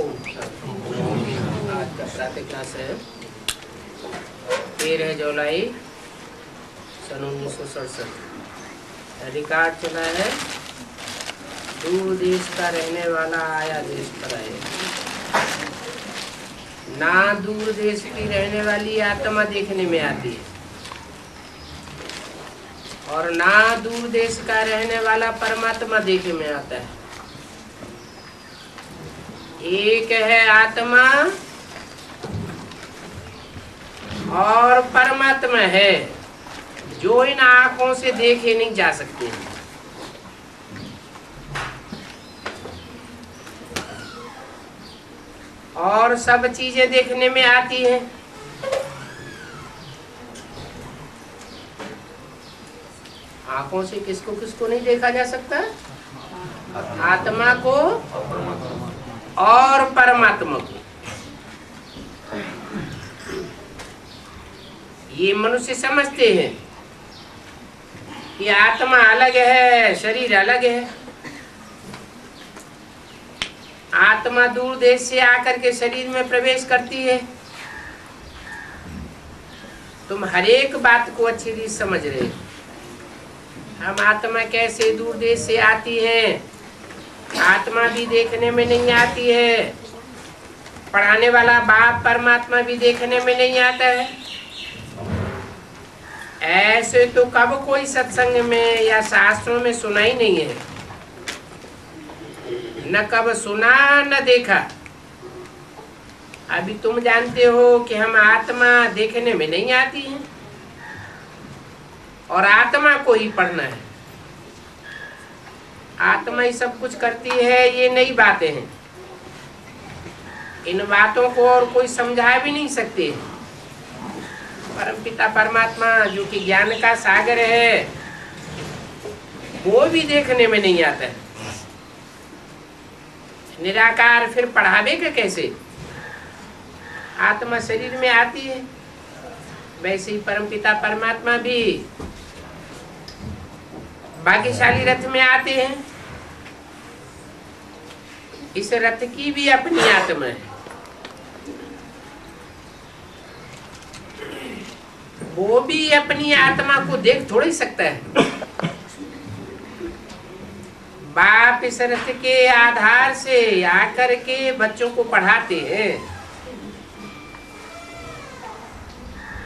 आज का प्रातः क्लास है 13 जुलाई सन 1967। रिकॉर्ड चला है दूर देश का रहने वाला आया देश पर आए। ना दूर देश की रहने वाली आत्मा देखने में आती है और ना दूर देश का रहने वाला परमात्मा देखने में आता है। एक है आत्मा और परमात्मा है जो इन आंखों से देखे नहीं जा सकते। और सब चीजें देखने में आती हैं। आंखों से किसको किसको नहीं देखा जा सकता? आत्मा को और परमात्मा को। ये मनुष्य समझते हैं कि आत्मा अलग है, शरीर अलग है। आत्मा दूर देश से आकर के शरीर में प्रवेश करती है। तुम हर एक बात को अच्छी रीत समझ रहे हो। हम आत्मा कैसे दूर देश से आती है, आत्मा भी देखने में नहीं आती है। पढ़ाने वाला बाप परमात्मा भी देखने में नहीं आता है। ऐसे तो कब कोई सत्संग में या शास्त्रों में सुना ही नहीं है, न कब सुना न देखा। अभी तुम जानते हो कि हम आत्मा देखने में नहीं आती है और आत्मा को ही पढ़ना है। आत्मा ही सब कुछ करती है, ये नई बातें हैं। इन बातों को और कोई समझा भी नहीं सकते। परमपिता परमात्मा जो कि ज्ञान का सागर है, वो भी देखने में नहीं आता है। निराकार फिर पढ़ावेगा कैसे? आत्मा शरीर में आती है, वैसे ही परमपिता परमात्मा भी भाग्यशाली रथ में आते हैं। इस रथ की भी अपनी आत्मा है। वो भी अपनी आत्मा को देख थोड़ी सकता है। बाप इस रथ के आधार से आकर के बच्चों को पढ़ाते हैं।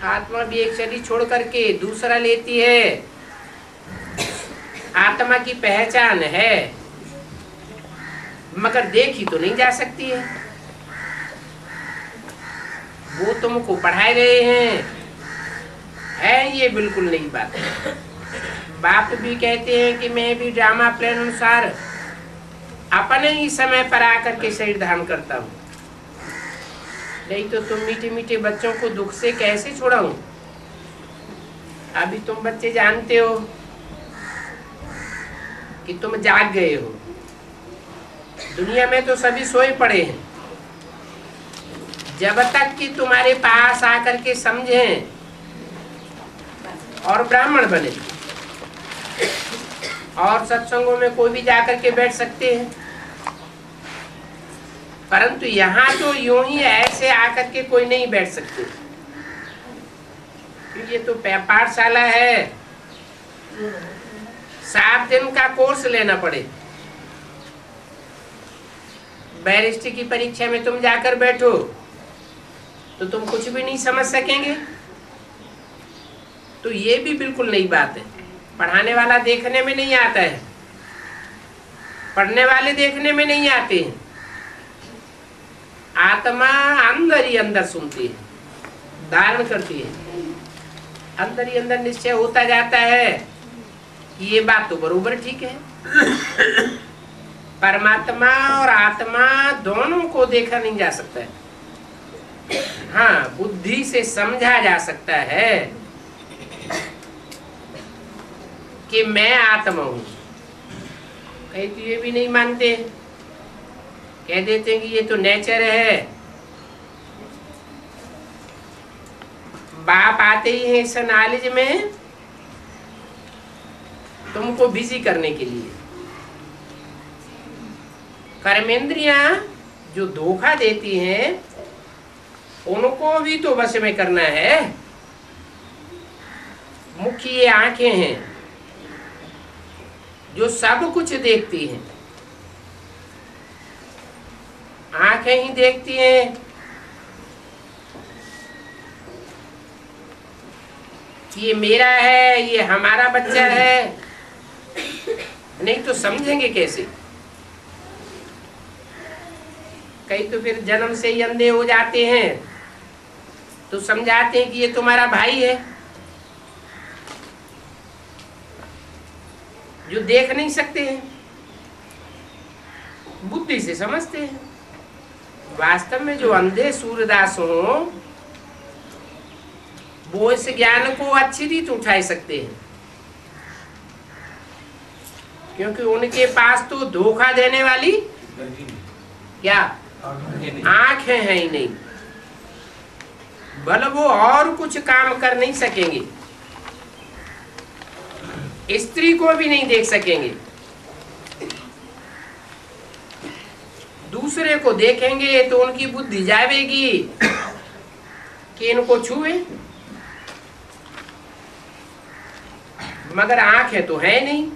आत्मा भी एक शरीर छोड़ करके दूसरा लेती है। आत्मा की पहचान है, मगर देखी तो नहीं जा सकती है। वो तुमको पढ़ाए गए हैं, है ये बिल्कुल नई बात है। बाप भी कहते हैं कि मैं भी ड्रामा प्लान अनुसार अपने ही समय पर आकर के शरीर धारण करता हूँ। नहीं तो तुम मीठे मीठे बच्चों को दुख से कैसे छुड़ाऊं? अभी तुम बच्चे जानते हो कि तुम जाग गए हो। दुनिया में तो सभी सोए पड़े हैं। जब तक कि तुम्हारे पास आकर के समझें और ब्राह्मण बने और सत्संगों में कोई भी जाकर के बैठ सकते हैं, परंतु यहाँ तो यूं ही ऐसे आकर के कोई नहीं बैठ सकते। ये तो पाठशाला है, 7 दिन का कोर्स लेना पड़े। बैरिस्टर की परीक्षा में तुम जाकर बैठो तो तुम कुछ भी नहीं समझ सकेंगे। तो ये भी बिल्कुल नई बात है। पढ़ाने वाला देखने में नहीं आता है, पढ़ने वाले देखने में नहीं आते हैं। आत्मा अंदर ही अंदर सुनती है, धारण करती है। अंदर ही अंदर निश्चय होता जाता है कि ये बात तो बरोबर ठीक है। परमात्मा और आत्मा दोनों को देखा नहीं जा सकता है। हाँ, बुद्धि से समझा जा सकता है कि मैं आत्मा हूं। कहीं तो ये भी नहीं मानते, कह देते हैं कि ये तो नेचर है। बाप आते ही हैं इस नॉलेज में तुमको बिजी करने के लिए। कर्मेंद्रियां जो धोखा देती हैं उनको भी तो वश में करना है। मुख्य ये आंखें हैं जो सब कुछ देखती हैं। आंखें ही देखती हैं कि ये मेरा है, ये हमारा बच्चा है, नहीं तो समझेंगे कैसे। कई तो फिर जन्म से ही अंधे हो जाते हैं तो समझाते हैं कि ये तुम्हारा भाई है, जो देख नहीं सकते हैं, बुद्धि से समझते हैं। वास्तव में जो अंधे सूरदास हो वो इस ज्ञान को अच्छी रीत उठा सकते हैं, क्योंकि उनके पास तो धोखा देने वाली क्या आंखें हैं ही नहीं, बल वो और कुछ काम कर नहीं सकेंगे, स्त्री को भी नहीं देख सकेंगे। दूसरे को देखेंगे तो उनकी बुद्धि जाएगी कि इनको छुए, मगर आंखें तो है नहीं,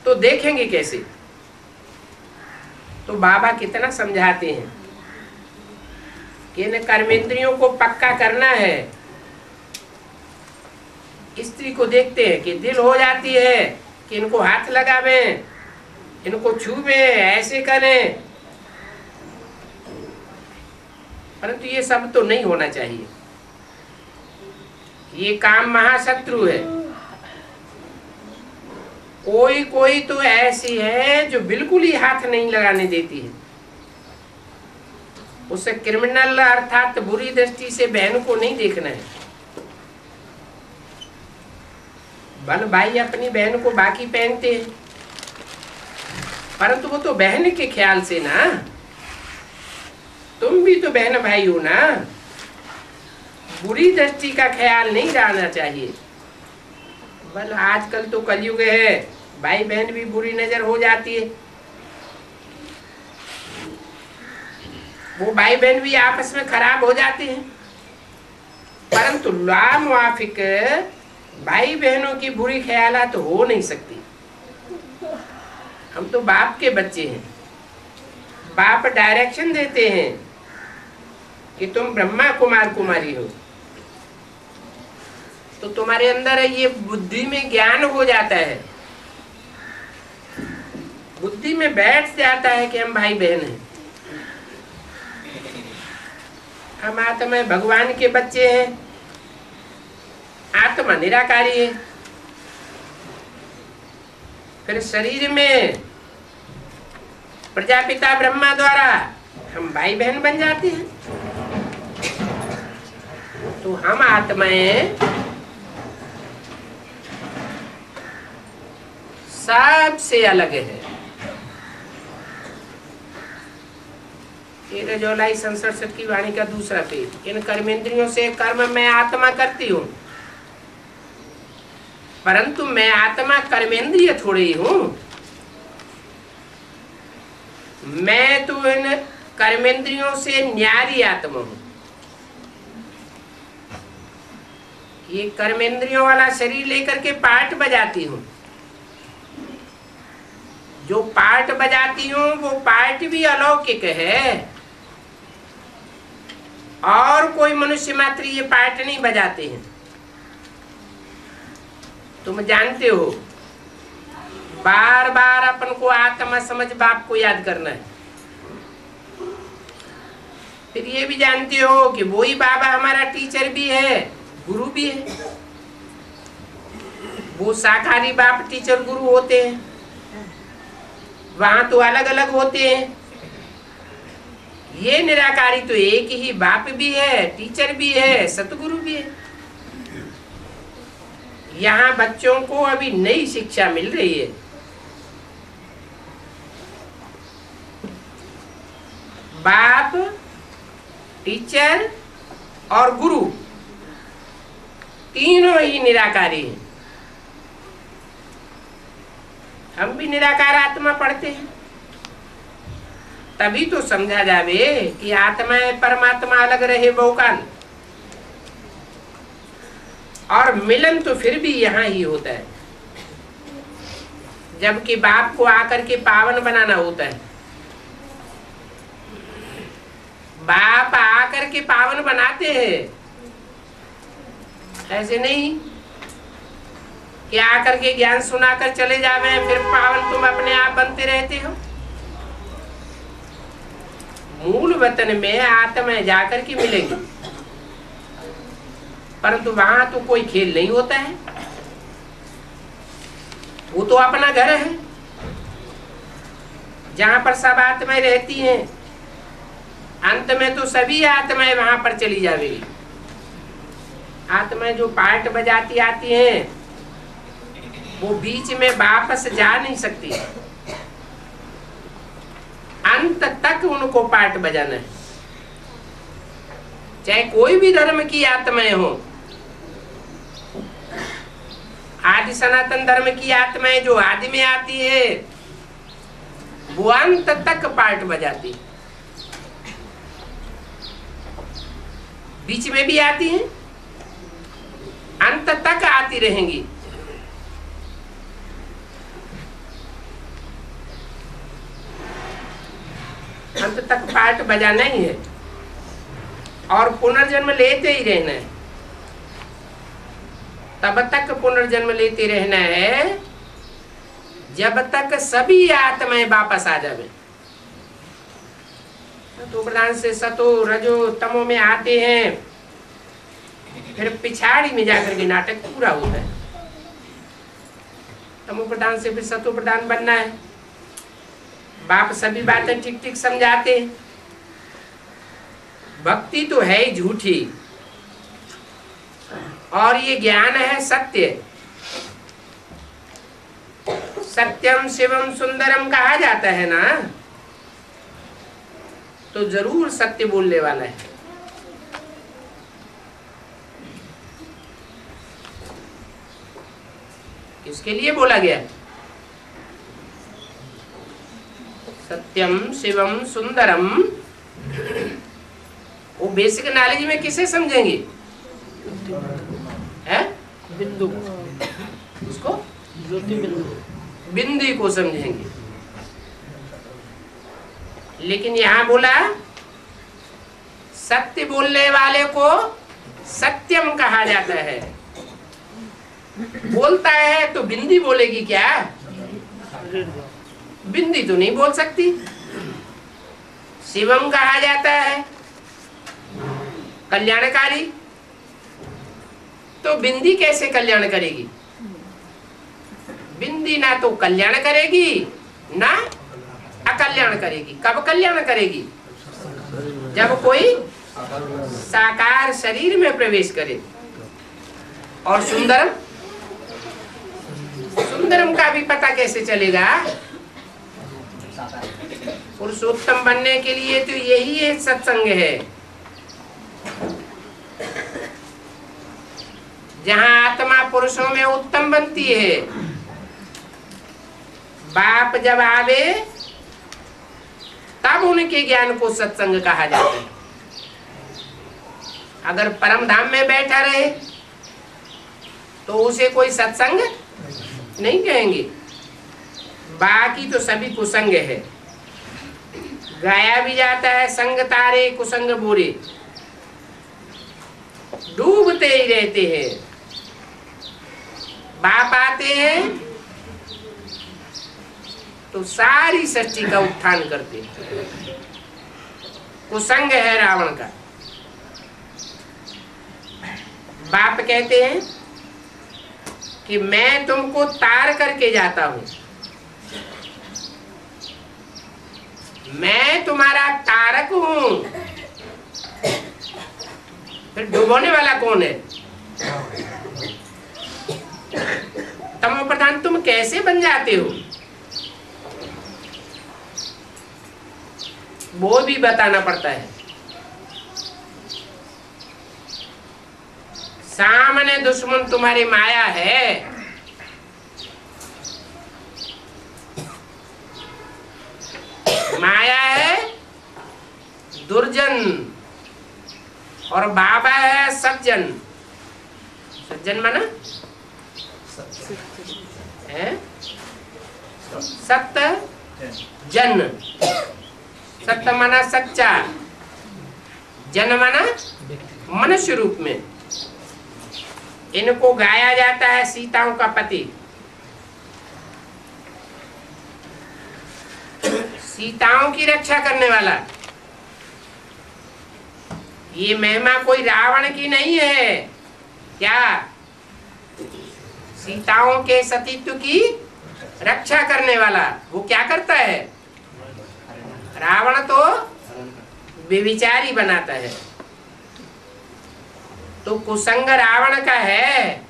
तो देखेंगे कैसे। तो बाबा कितना समझाते हैं कि इन कर्मेंद्रियों को पक्का करना है। स्त्री को देखते हैं कि दिल हो जाती है कि इनको हाथ लगावें, इनको छूबे, ऐसे करें, परंतु ये सब तो नहीं होना चाहिए। ये काम महाशत्रु है। कोई कोई तो ऐसी है जो बिल्कुल ही हाथ नहीं लगाने देती है। उसे क्रिमिनल अर्थात बुरी दृष्टि से बहन को नहीं देखना है। बल भाई अपनी बहन को बाकी पहनते हैं, परंतु वो तो बहन के ख्याल से ना, तुम भी तो बहन भाई हो ना। बुरी दृष्टि का ख्याल नहीं रहना चाहिए। बल आजकल तो कलयुग है, भाई बहन भी बुरी नजर हो जाती है। वो भाई बहन भी आपस में खराब हो जाते हैं, परंतु लामुआफिक भाई बहनों की बुरी ख्यालात हो नहीं सकती। हम तो बाप के बच्चे हैं, बाप डायरेक्शन देते हैं कि तुम ब्रह्मा कुमार कुमारी हो, तो तुम्हारे अंदर ये बुद्धि में ज्ञान हो जाता है, बुद्धि में बैठ जाता है कि हम भाई बहन हैं, हम आत्मा भगवान के बच्चे हैं, आत्मा निराकारी है। फिर शरीर में प्रजापिता ब्रह्मा द्वारा हम भाई बहन बन जाते हैं। तो हम आत्माएं सबसे अलग है। 13 जुलाई 67 की वाणी का दूसरा पेज। इन कर्मेंद्रियों से कर्म मैं आत्मा करती हूँ, परंतु मैं आत्मा कर्मेंद्रिय थोड़ी ही हूँ। मैं तो इन कर्मेंद्रियों से न्यारी आत्मा हूँ। ये कर्मेंद्रियों वाला शरीर लेकर के पार्ट बजाती हूँ। जो पार्ट बजाती हूँ वो पार्ट भी अलौकिक है, और कोई मनुष्य मात्र ये पार्ट नहीं बजाते हैं। तुम जानते हो, बार बार अपन को आत्मा समझ बाप को याद करना है। फिर ये भी जानते हो कि वही बाबा हमारा टीचर भी है, गुरु भी है। वो साकारी बाप टीचर गुरु होते हैं, वहां तो अलग अलग होते हैं। ये निराकारी तो एक ही बाप भी है, टीचर भी है, सतगुरु भी है। यहाँ बच्चों को अभी नई शिक्षा मिल रही है। बाप, टीचर और गुरु तीनों ही निराकारी हैं। हम भी निराकार आत्मा पढ़ते हैं, तभी तो समझा जावे कि आत्मा है परमात्मा अलग रहे बहुकाल। और मिलन तो फिर भी यहाँ ही होता है, जबकि बाप को आकर के पावन बनाना होता है। बाप आकर के पावन बनाते हैं, ऐसे नहीं कि आकर के ज्ञान सुनाकर चले जावे फिर पावन तुम अपने आप बनते रहते हो। मूल वतन में आत्मा जाकर के मिलेगी, परंतु वहां तो कोई खेल नहीं होता है, वो तो अपना घर है जहां पर सब आत्माएं रहती हैं। अंत में तो सभी आत्माएं वहां पर चली जाएगी। आत्माएं जो पार्ट बजाती आती हैं वो बीच में वापस जा नहीं सकती, अंत तक उनको पार्ट बजाना है। चाहे कोई भी धर्म की आत्माएं हो, आदि सनातन धर्म की आत्माएं जो आदि में आती है वो अंत तक पार्ट बजाती, बीच में भी आती हैं, अंत तक आती रहेंगी। अंत तक पार्ट बजाना ही है और पुनर्जन्म लेते ही रहना है। तब तक पुनर्जन्म लेते रहना है जब तक सभी आत्माएं वापस आ जावे। सतो प्रधान से सतो रजो तमो में आते हैं, फिर पिछाड़ी में जाकर के नाटक पूरा होता है। तमो प्रधान से फिर सतो प्रधान बनना है। बाप सभी बातें ठीक ठीक समझाते हैं। भक्ति तो है ही झूठी और ये ज्ञान है सत्य। सत्यम शिवम सुंदरम कहा जाता है ना, तो जरूर सत्य बोलने वाला है। किसके लिए बोला गया? सत्यम शिवम सुंदरम। वो बेसिक नॉलेज में किसे समझेंगे? है बिंदु, उसको बिंदु को समझेंगे। लेकिन यहां बोला सत्य बोलने वाले को सत्यम कहा जाता है। बोलता है तो बिंदी बोलेगी क्या? बिंदी तो नहीं बोल सकती। शिवम कहा जाता है कल्याणकारी, तो बिंदी कैसे कल्याण करेगी? बिंदी ना तो कल्याण करेगी ना अकल्याण करेगी। कब कल्याण करेगी? जब कोई साकार शरीर में प्रवेश करे। और सुंदरम, सुंदरम का भी पता कैसे चलेगा? पुरुषोत्तम बनने के लिए तो यही एक सत्संग है, जहां आत्मा पुरुषों में उत्तम बनती है। बाप जब आवे तब उनके ज्ञान को सत्संग कहा जाता है। अगर परम धाम में बैठा रहे तो उसे कोई सत्संग नहीं कहेंगे। बाकी तो सभी कुसंग है। गाया भी जाता है संग तारे कुसंग बोरे, डूबते ही रहते हैं। बाप आते हैं तो सारी सृष्टि का उत्थान करते हैं। कुसंग है रावण का। बाप कहते हैं कि मैं तुमको तार करके जाता हूं, मैं तुम्हारा तारक हूं। फिर डुबोने वाला कौन है? तमो प्रधान तुम कैसे बन जाते हो? वो भी बताना पड़ता है। सामने दुश्मन तुम्हारी माया है, माया है दुर्जन, और बाबा है सज्जन। सज्जन माना है सत्य जन, सत्य माना सच्चा, जन माना मनुष्य रूप में। इनको गाया जाता है सीताओं का पति। सीताओं की रक्षा करने वाला। ये महिमा कोई रावण की नहीं है। क्या? सीताओं के सतीत्व की रक्षा करने वाला। वो क्या करता है? रावण तो व्यभिचारी बनाता है। तो कुसंग रावण का है।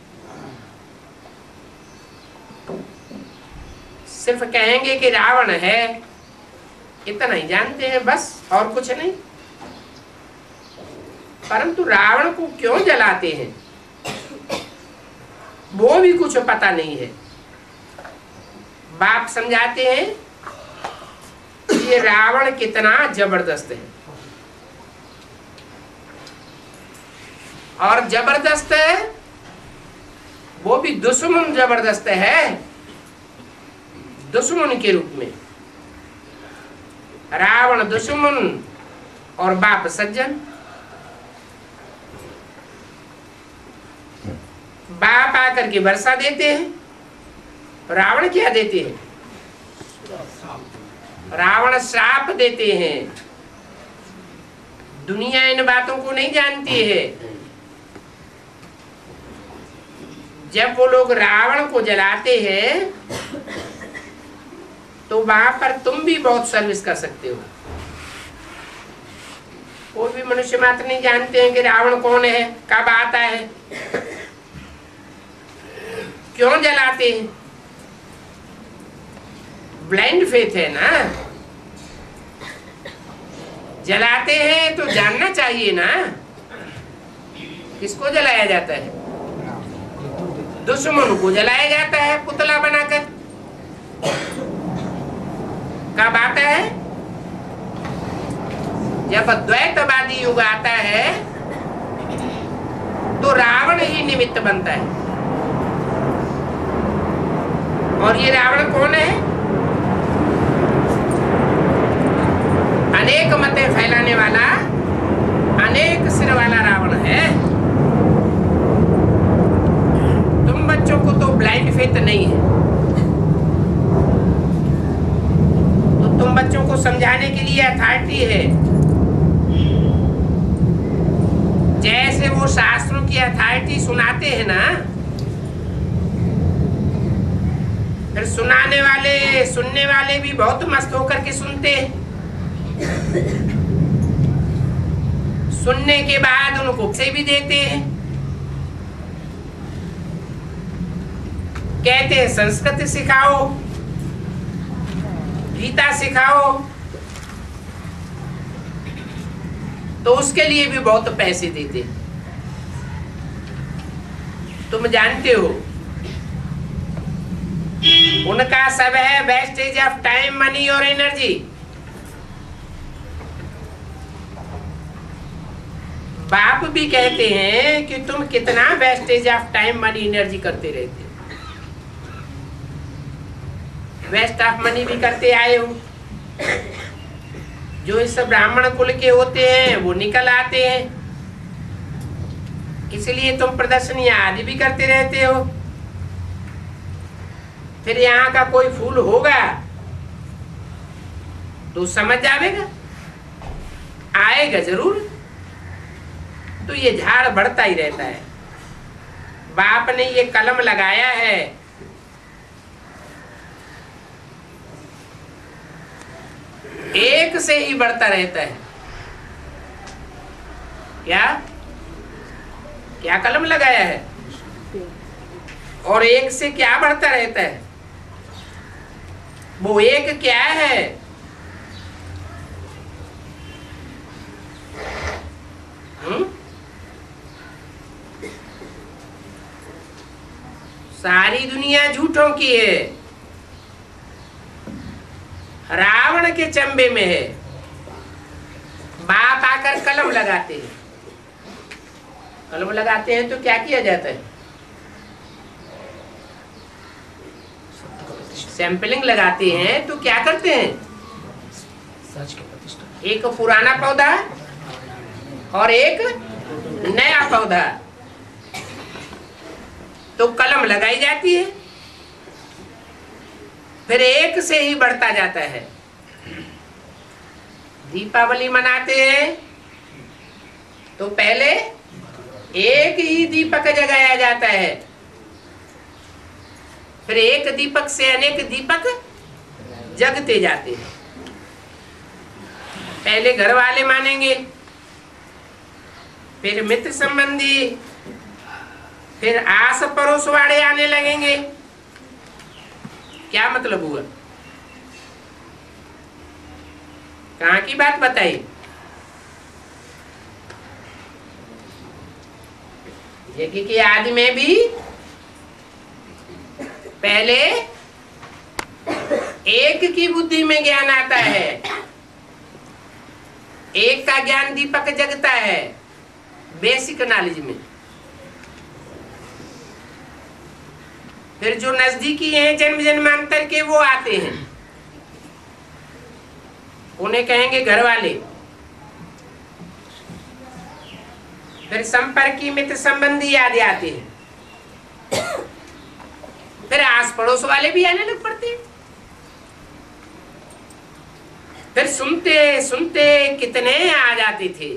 सिर्फ कहेंगे कि रावण है, इतना ही जानते हैं बस, और कुछ नहीं। परंतु रावण को क्यों जलाते हैं वो भी कुछ पता नहीं है। बाप समझाते हैं ये रावण कितना जबरदस्त है, और जबरदस्त है वो भी दुश्मन जबरदस्त है, दुश्मन के रूप में। रावण दुश्मन और बाप सज्जन। बाप आकर के वर्षा देते हैं, रावण क्या देते हैं? रावण श्राप देते हैं। दुनिया इन बातों को नहीं जानती है। जब वो लोग रावण को जलाते हैं तो वहां पर तुम भी बहुत सर्विस कर सकते हो। कोई भी मनुष्य मात्र नहीं जानते हैं कि रावण कौन है, कब आता है, क्यों जलाते हैं। ब्लाइंड फेथ है ना। जलाते हैं तो जानना चाहिए ना किसको जलाया जाता है। दुश्मन को जलाया जाता है पुतला बनाकर। कब आता है? जब द्वैतवादी युग आता है तो रावण ही निमित्त बनता है। और ये रावण कौन है? अनेक मतें फैलाने वाला, अनेक सिर वाला रावण है। तुम बच्चों को तो ब्लाइंड फेथ नहीं है, तो तुम बच्चों को समझाने के लिए अथॉरिटी है। जैसे वो शास्त्रों की अथॉरिटी सुनाते हैं ना, फिर सुनाने वाले, सुनने वाले भी बहुत मस्त होकर के सुनते हैं। सुनने के बाद उनको से भी देते हैं। कहते हैं संस्कृत सिखाओ, गीता सिखाओ, तो उसके लिए भी बहुत पैसे देते हैं। तुम जानते हो उनका सब है वेस्टेज ऑफ टाइम, मनी और एनर्जी। बाप भी कहते हैं कि तुम कितना wastage of time, money, energy करते रहते हो। वेस्ट ऑफ मनी भी करते आए हो। जो इस ब्राह्मण कुल के होते हैं वो निकल आते हैं, इसलिए तुम प्रदर्शनियां आदि भी करते रहते हो। फिर यहाँ का कोई फूल होगा तो समझ जाएगा, आएगा जरूर। तो ये झाड़ बढ़ता ही रहता है। बाप ने ये कलम लगाया है, एक से ही बढ़ता रहता है। क्या क्या कलम लगाया है? और एक से क्या बढ़ता रहता है? वो एक क्या है? सारी दुनिया झूठों की है, रावण के चंबे में है। बाप आकर कलम लगाते हैं। कलम लगाते हैं तो क्या किया जाता है? सैंपलिंग लगाते हैं तो क्या करते हैं? एक पुराना पौधा और एक नया पौधा, तो कलम लगाई जाती है, फिर एक से ही बढ़ता जाता है। दीपावली मनाते हैं तो पहले एक ही दीपक जगाया जाता है, फिर एक दीपक से अनेक दीपक जगते जाते हैं। पहले घर वाले मानेंगे, फिर मित्र संबंधी, फिर आस पड़ोस वाले आने लगेंगे। क्या मतलब हुआ? कहाँ की बात बताई? यज्ञ की आदि में भी पहले एक की बुद्धि में ज्ञान आता है, एक का ज्ञान दीपक जगता है बेसिक नॉलेज में। फिर जो नजदीकी हैं जन्म जन्मांतर के, वो आते हैं, उन्हें कहेंगे घर वाले। फिर संपर्की मित्र संबंधी आदि आते हैं, फिर आस पड़ोस वाले भी आने लग पड़ते हैं। फिर सुनते सुनते कितने आ जाते थे,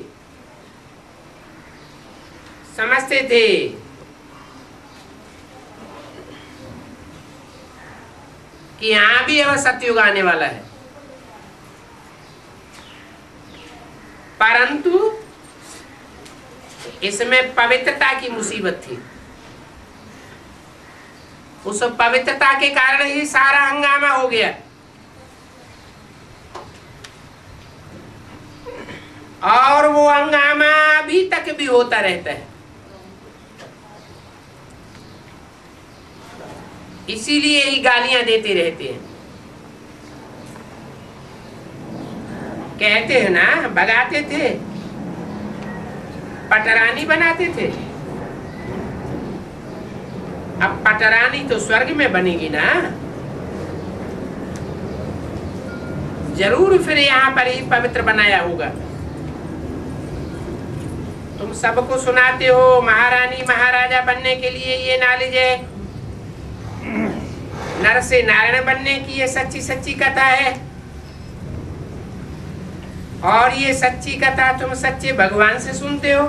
समझते थे कि यहां भी अब सतयुग आने वाला है। परंतु इसमें पवित्रता की मुसीबत थी। उस पवित्रता के कारण ही सारा हंगामा हो गया। और वो हंगामा अभी तक भी होता रहता है। इसीलिए ही गालियां देते रहते हैं। कहते हैं ना, भगाते थे, पटरानी बनाते थे। अब पटरानी तो स्वर्ग में बनेगी ना, जरूर फिर यहाँ पर ही पवित्र बनाया होगा। तुम सबको सुनाते हो महारानी महाराजा बनने के लिए ये नॉलेज है, नर से नारायण बनने की ये सच्ची सच्ची कथा है। और ये सच्ची कथा तुम सच्चे भगवान से सुनते हो।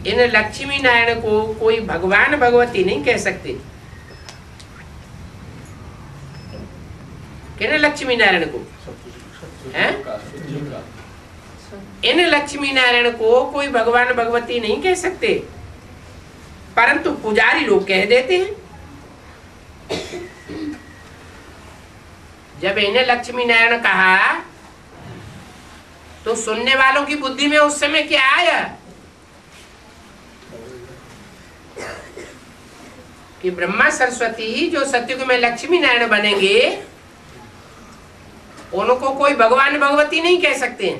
इन लक्ष्मी नारायण को कोई भगवान भगवती नहीं कह सकते। किन लक्ष्मी नारायण को हैं? इन लक्ष्मी नारायण को कोई भगवान भगवती नहीं कह सकते, परंतु पुजारी लोग कह देते हैं। जब इन्हें लक्ष्मी नारायण कहा तो सुनने वालों की बुद्धि में उस समय क्या आया कि ब्रह्मा सरस्वती जो सतयुग में लक्ष्मी नारायण बनेंगे, उनको कोई भगवान भगवती नहीं कह सकते हैं,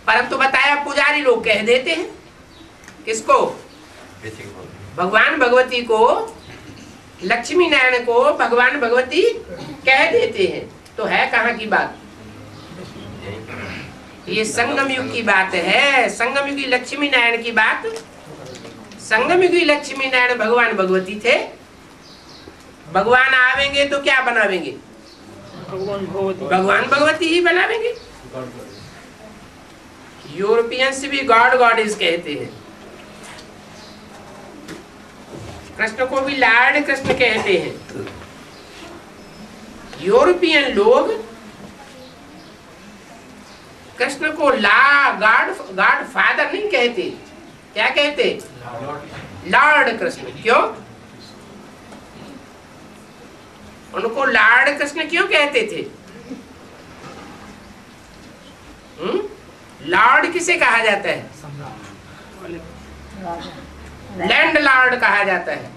परंतु बताया पुजारी लोग कह देते हैं। किसको? भगवान भगवती को, लक्ष्मी नारायण को भगवान भगवती कह देते हैं। तो है कहाँ की बात? ये संगम युग की बात है। संगम युगी लक्ष्मी नारायण की बात। संगम युगी लक्ष्मी नारायण भगवान भगवती थे। भगवान आवेंगे तो क्या बनावेंगे? भगवान भगवती ही बनावेंगे। यूरोपियंस भी गॉड गॉडेस कहते हैं, कृष्ण को भी लॉर्ड कृष्ण कहते हैं। यूरोपियन लोग कृष्ण को गॉड फादर नहीं कहते। क्या कहते? लॉर्ड कृष्ण। क्यों? उनको लॉर्ड कृष्ण क्यों कहते थे? लॉर्ड किसे कहा जाता है? लैंड लॉर्ड कहा जाता है।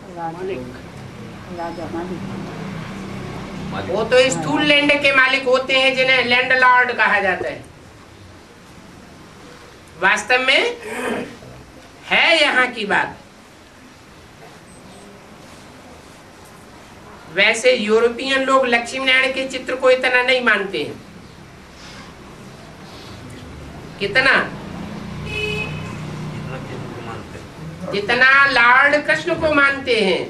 वो तो स्थूल लैंड के मालिक होते हैं जिन्हें लैंडलॉर्ड कहा जाता है। वास्तव में है यहाँ की बात। वैसे यूरोपियन लोग लक्ष्मी नारायण के चित्र को इतना नहीं मानते हैं। कितना? जितना लॉर्ड कृष्ण को मानते हैं।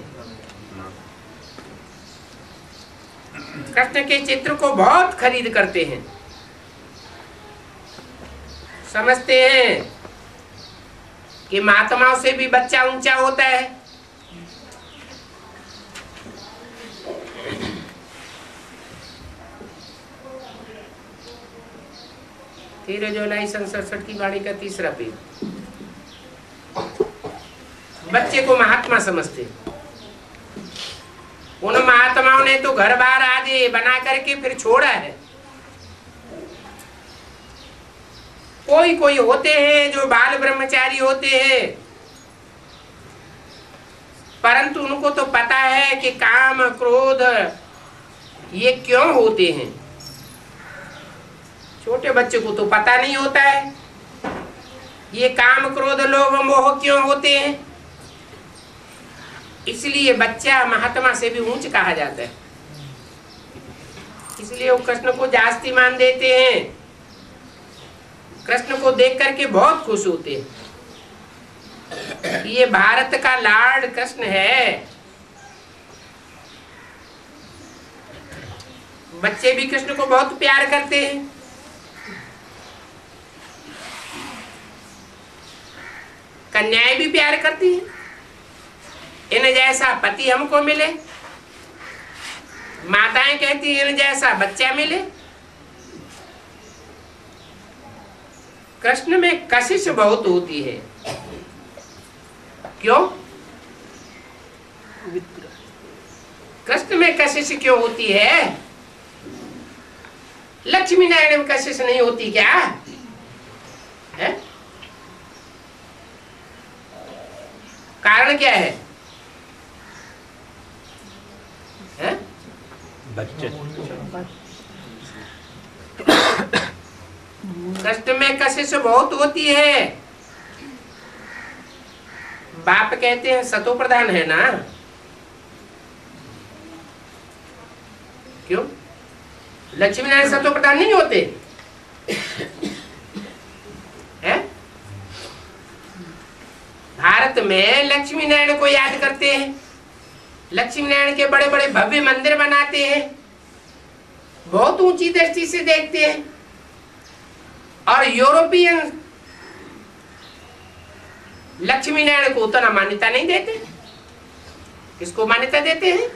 कृष्ण के चित्र को बहुत खरीद करते हैं, समझते हैं कि महात्माओं से भी बच्चा ऊंचा होता है। 13 जुलाई 1967 की वाणी का 3रा पेज। बच्चे को महात्मा समझते। उन महात्माओं ने तो घर बार आदि बना करके फिर छोड़ा है। कोई कोई होते हैं जो बाल ब्रह्मचारी होते हैं, परंतु उनको तो पता है कि काम क्रोध ये क्यों होते हैं। छोटे बच्चे को तो पता नहीं होता है ये काम क्रोध लोभ मोह क्यों होते हैं। इसलिए बच्चा महात्मा से भी ऊंच कहा जाता है। इसलिए वो कृष्ण को जास्ती मान देते हैं। कृष्ण को देख करके बहुत खुश होते हैं। ये भारत का लॉर्ड कृष्ण है। बच्चे भी कृष्ण को बहुत प्यार करते हैं। कन्याएं भी प्यार करती हैं। इन जैसा पति हमको मिले। माताएं कहती हैं इन जैसा बच्चा मिले। कृष्ण में कशिश बहुत होती है। क्यों? कृष्ण में कशिश क्यों होती है? लक्ष्मी नारायण में कशिश नहीं होती क्या है? कारण क्या है? बच्चे कृष्ण में कशिश बहुत होती है। बाप कहते हैं सतो प्रधान है ना। क्यों? लक्ष्मी नारायण सतो प्रधान नहीं होते हैं? भारत में लक्ष्मी नारायण को याद करते हैं। लक्ष्मी नारायण के बड़े बड़े भव्य मंदिर बनाते हैं, बहुत ऊंची दृष्टि से देखते हैं। और यूरोपियन लक्ष्मी नारायण को उतना मान्यता नहीं देते। किसको मान्यता देते हैं?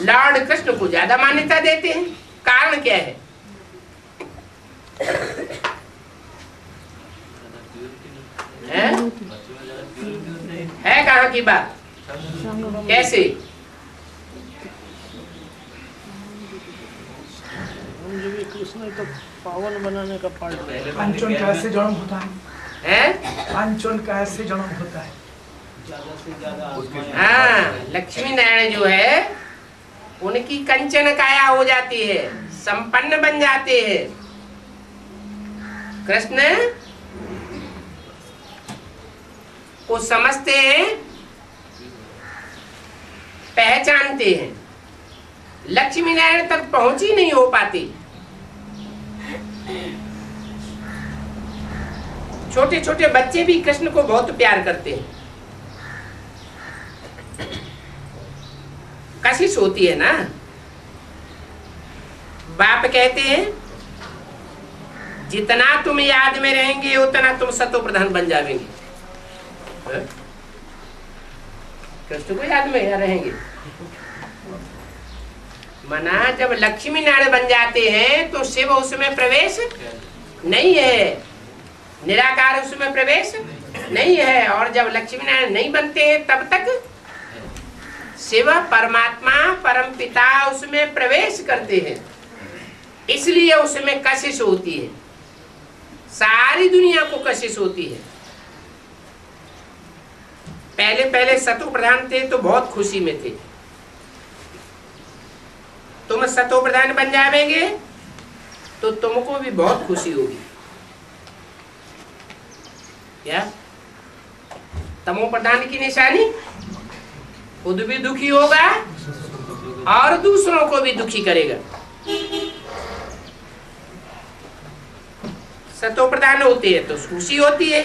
लॉर्ड कृष्ण को ज्यादा मान्यता देते हैं। कारण क्या है? है कहाँ की बात? कैसे? कृष्ण तो पावन बनाने का पार्ट है। पांचों का ऐसे जन्म होता है। पांचों का ऐसे जन्म होता है। हाँ, लक्ष्मी नारायण जो है उनकी कंचन काया हो जाती है, संपन्न बन जाते हैं। कृष्ण को समझते हैं, पहचानते हैं। लक्ष्मी नारायण तक पहुंच ही नहीं हो पाती। छोटे छोटे बच्चे भी कृष्ण को बहुत प्यार करते हैं। कशिश होती है ना। बाप कहते हैं जितना तुम याद में रहेंगे उतना तुम सतो प्रधान बन जाएंगे। कृष्ण को याद में रहेंगे। मना जब लक्ष्मी नारायण बन जाते हैं तो शिव उसमें प्रवेश नहीं है, निराकार उसमें प्रवेश नहीं है। और जब लक्ष्मी नारायण नहीं बनते हैं तब तक शिव परमात्मा परम पिता उसमें प्रवेश करते हैं। इसलिए उसमें कशिश होती है। सारी दुनिया को कशिश होती है। पहले पहले सतो प्रधान थे तो बहुत खुशी में थे। तुम सतो प्रधान बन जावेंगे तो तुमको भी बहुत खुशी होगी। क्या तमो प्रधान की निशानी? खुद भी दुखी होगा और दूसरों को भी दुखी करेगा। सतो प्रधान होती है तो खुशी होती है,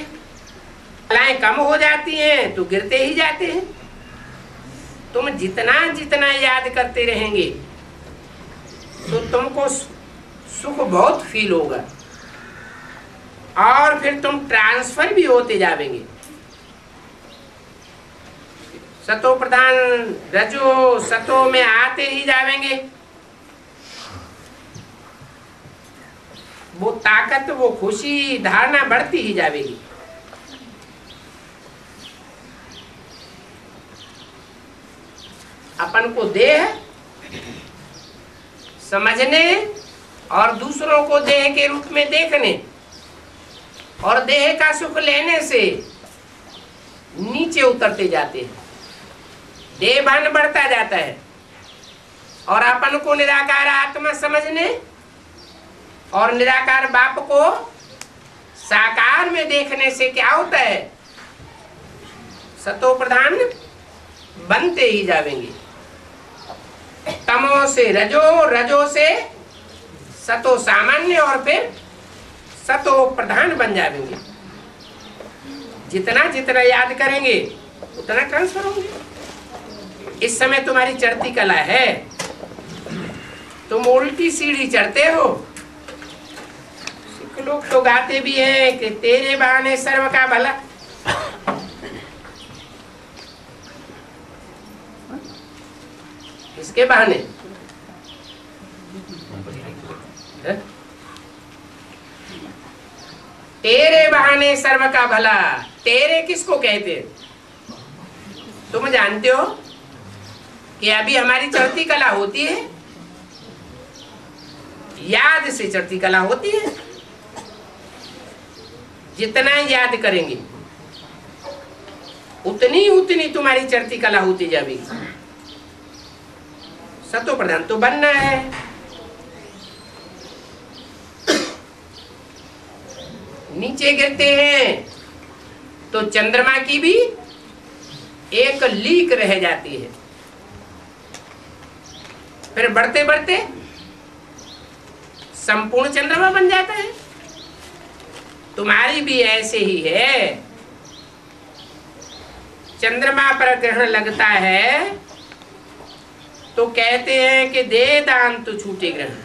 कलाएं कम हो जाती हैं तो गिरते ही जाते हैं। तुम जितना जितना याद करते रहेंगे तो तुमको सुख बहुत फील होगा और फिर तुम ट्रांसफर भी होते जावेंगे। सतो प्रधान रजो सतो में आते ही जावेंगे। वो ताकत, वो खुशी, धारणा बढ़ती ही जाएगी। अपन को देह समझने और दूसरों को देह के रूप में देखने और देह का सुख लेने से नीचे उतरते जाते हैं, देह भान बढ़ता जाता है। और अपन को निराकार आत्मा समझने और निराकार बाप को साकार में देखने से क्या होता है? सतो प्रधान बनते ही जावेंगे। तमो से रजो, रजो से सतो सामान्य और फिर सतो प्रधान बन जावेंगे। जितना जितना याद करेंगे उतना ट्रांसफर होंगे। इस समय तुम्हारी चढ़ती कला है, तुम उल्टी सीढ़ी चढ़ते हो। सिख लोग तो गाते भी हैं कि तेरे बहाने सर्व का भला। इसके बहाने है? तेरे बहाने सर्व का भला। तेरे किसको कहते हैं? तुम जानते हो कि अभी हमारी चढ़ती कला होती है, याद से चढ़ती कला होती है। जितना याद करेंगे उतनी उतनी तुम्हारी चढ़ती कला होती जाएगी। सतो प्रधान तो बनना है। नीचे गिरते हैं तो चंद्रमा की भी एक लीक रह जाती है, फिर बढ़ते बढ़ते संपूर्ण चंद्रमा बन जाता है। तुम्हारी भी ऐसे ही है। चंद्रमा पर ग्रहण लगता है तो कहते हैं कि दे दान तो छूटे ग्रहण।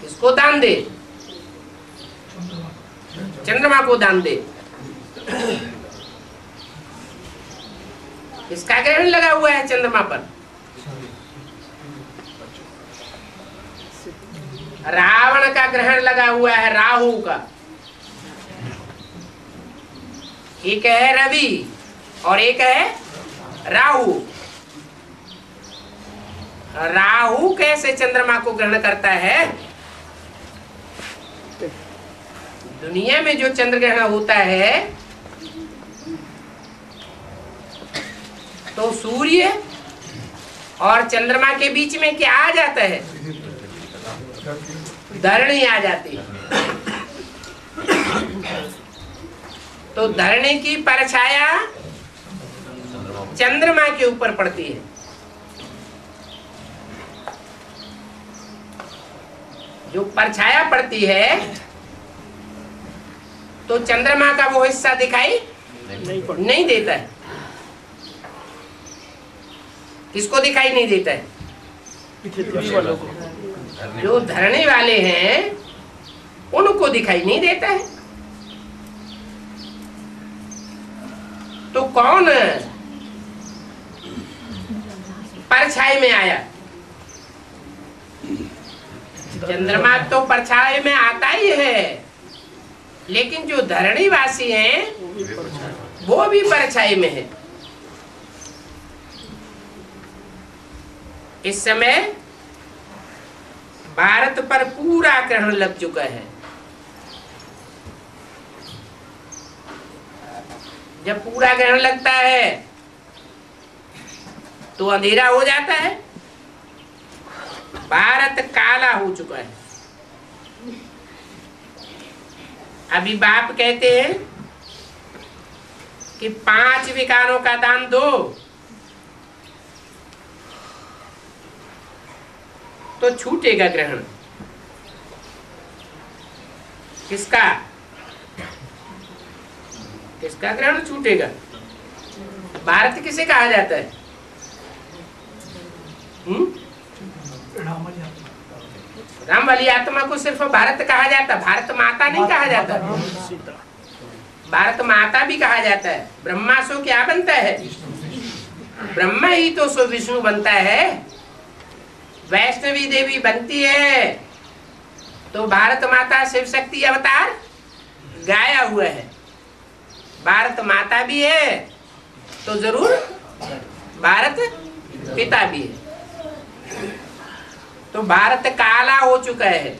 किसको दान दे? चंद्रमा को दान दे। इसका ग्रहण लगा हुआ है चंद्रमा पर। रावण का ग्रहण लगा हुआ है राहु का। एक है रवि और एक है राहु। राहु कैसे चंद्रमा को ग्रहण करता है? दुनिया में जो चंद्र ग्रहण होता है तो सूर्य और चंद्रमा के बीच में क्या आ जाता है? धरणी आ जाती है। तो धरणी की परछाया चंद्रमा के ऊपर पड़ती है। जो परछाया पड़ती है तो चंद्रमा का वो हिस्सा दिखाई नहीं देता है। किसको दिखाई नहीं देता है? जो धरने वाले हैं उनको दिखाई नहीं देता है। तो कौन परछाई में आया? चंद्रमा तो परछाई में आता ही है, लेकिन जो धरणी वासी हैं वो भी परछाई में है। इस समय भारत पर पूरा ग्रहण लग चुका है। जब पूरा ग्रहण लगता है तो अंधेरा हो जाता है। भारत काला हो चुका है। अभी बाप कहते हैं कि 5 विकारों का दान दो तो छूटेगा ग्रहण। किसका किसका ग्रहण छूटेगा? भारत किसे कहा जाता है? राम वाली आत्मा को सिर्फ भारत कहा जाता, भारत माता नहीं कहा जाता। भारत माता भी कहा जाता है। ब्रह्मा सो क्या बनता है? ब्रह्मा ही तो सो विष्णु बनता है। वैष्णवी देवी बनती है तो भारत माता शिव शक्ति अवतार गाया हुआ है। भारत माता भी है तो जरूर भारत पिता भी है। तो भारत काला हो चुका है।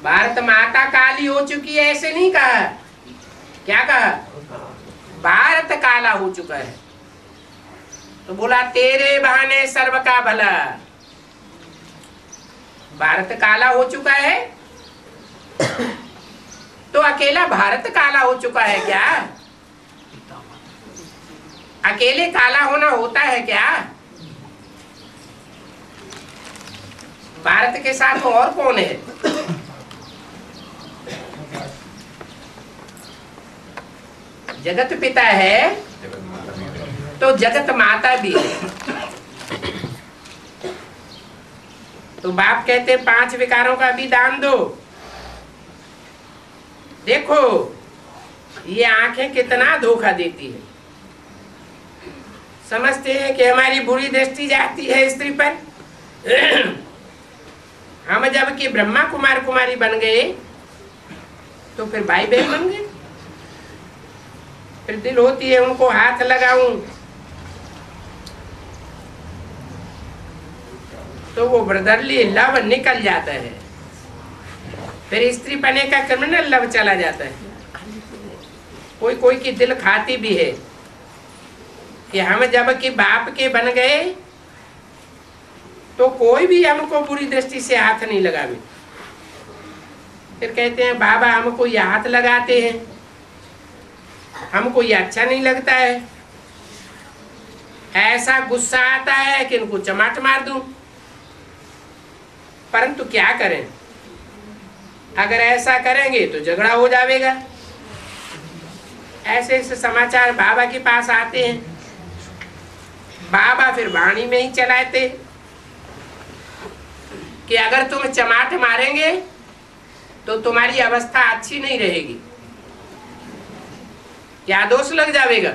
भारत माता काली हो चुकी है ऐसे नहीं कहा। क्या कहा? भारत काला हो चुका है। तो बोला तेरे बहाने सर्व का भला। भारत काला हो चुका है तो अकेला भारत काला हो चुका है क्या? अकेले काला होना होता है क्या? भारत के साथ और कौन है? जगत पिता है तो जगत माता भी है। तो बाप कहते 5 विकारों का भी दान दो। देखो ये आंखें कितना धोखा देती है। समझते हैं कि हमारी बुरी दृष्टि जाती है स्त्री पर। हम जब कि ब्रह्मा कुमार कुमारी बन गए तो फिर भाई बहन बन गए। फिर दिल होती है उनको हाथ लगाऊं तो वो ब्रदरली लव निकल जाता है। फिर स्त्री पने का क्रिमिनल लव चला जाता है। कोई कोई की दिल खाती भी है कि हम जब कि बाप के बन गए तो कोई भी हमको बुरी दृष्टि से हाथ नहीं लगावे। फिर कहते हैं बाबा हमको ये हाथ लगाते हैं, हमको ये अच्छा नहीं लगता है। ऐसा गुस्सा आता है कि इनको चमाट मार दूं। परंतु क्या करें? अगर ऐसा करेंगे तो झगड़ा हो जाएगा। ऐसे ऐसे समाचार बाबा के पास आते हैं। बाबा फिर वाणी में ही चलाते कि अगर तुम चमाट मारेंगे तो तुम्हारी अवस्था अच्छी नहीं रहेगी। क्या दोष लग जाएगा?